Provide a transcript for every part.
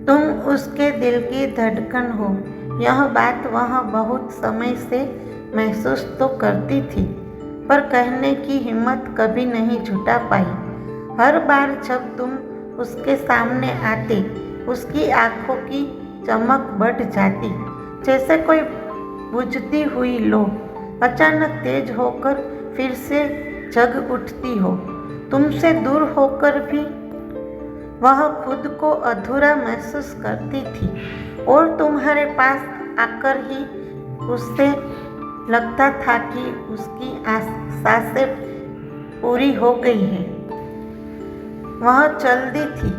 तुम उसके दिल की धड़कन हो। यह बात वह बहुत समय से महसूस तो करती थी, पर कहने की हिम्मत कभी नहीं जुटा पाई। हर बार जब तुम उसके सामने आते, उसकी आंखों की चमक बढ़ जाती, जैसे कोई बुझती हुई लो अचानक तेज होकर फिर से जग उठती हो। तुमसे दूर होकर भी वह खुद को अधूरा महसूस करती थी, और तुम्हारे पास आकर ही उससे लगता था कि उसकी सांसें पूरी हो गई हैं। वह चल दी थी।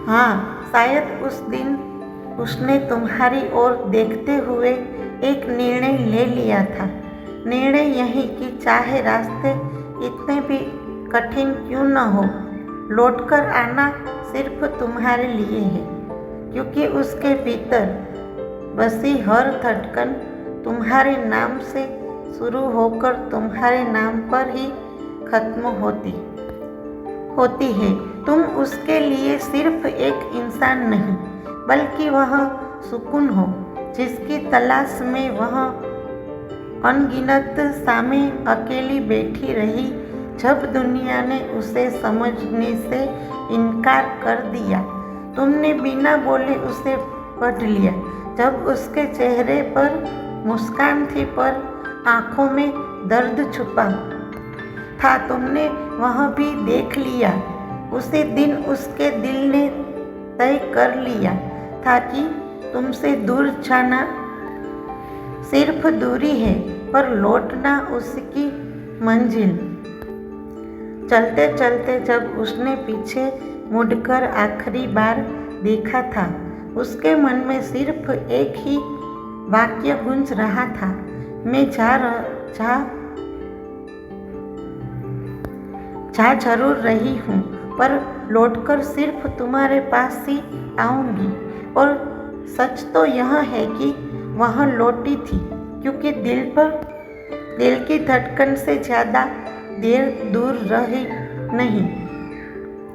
हाँ, शायद उस दिन उसने तुम्हारी ओर देखते हुए एक निर्णय ले लिया था। निर्णय यही कि चाहे रास्ते इतने भी कठिन क्यों न हो, लौटकर आना सिर्फ तुम्हारे लिए है, क्योंकि उसके भीतर बसी हर धड़कन तुम्हारे नाम से शुरू होकर तुम्हारे नाम पर ही खत्म होती है। तुम उसके लिए सिर्फ एक इंसान नहीं, बल्कि वह सुकून हो जिसकी तलाश में वह अनगिनत शामें अकेली बैठी रही जब दुनिया ने उसे समझने से इनकार कर दिया। तुमने बिना बोले उसे पढ़ लिया। जब उसके चेहरे पर मुस्कान थी, पर आंखों में दर्द छुपा था, तुमने वह भी देख लिया। उसी दिन उसके दिल ने तय कर लिया था कि तुमसे दूर जाना सिर्फ दूरी है, पर लौटना उसकी मंजिल। चलते चलते जब उसने पीछे मुड़कर आखिरी बार देखा था, उसके मन में सिर्फ एक ही वाक्य गूंज रहा था, मैं जा जरूर रही हूँ, पर लौटकर सिर्फ तुम्हारे पास ही आऊँगी। और सच तो यह है कि वह लौटी थी, क्योंकि दिल की धड़कन से ज़्यादा देर दूर रह नहीं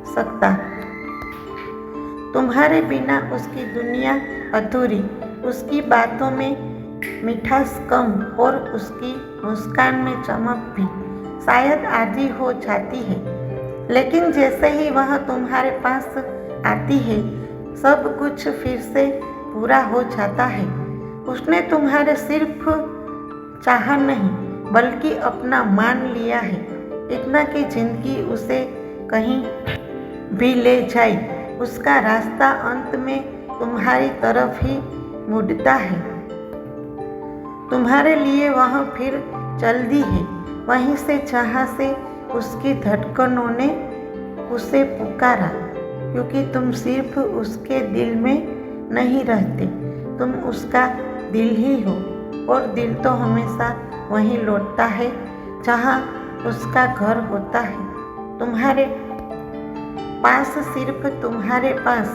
सकता। तुम्हारे बिना उसकी दुनिया अधूरी, उसकी बातों में मिठास कम और उसकी मुस्कान में चमक भी शायद आधी हो जाती है। लेकिन जैसे ही वह तुम्हारे पास आती है, सब कुछ फिर से पूरा हो जाता है। उसने तुम्हारे सिर्फ चाहा नहीं, बल्कि अपना मान लिया है, इतना कि जिंदगी उसे कहीं भी ले जाए, उसका रास्ता अंत में तुम्हारी तरफ ही मुड़ता है। तुम्हारे लिए वह फिर चल दी है, वहीं से जहाँ से उसकी धड़कनों ने उसे पुकारा, क्योंकि तुम सिर्फ उसके दिल में नहीं रहते, तुम उसका दिल ही हो। और दिल तो हमेशा वहीं लौटता है जहाँ उसका घर होता है, तुम्हारे पास, सिर्फ तुम्हारे पास।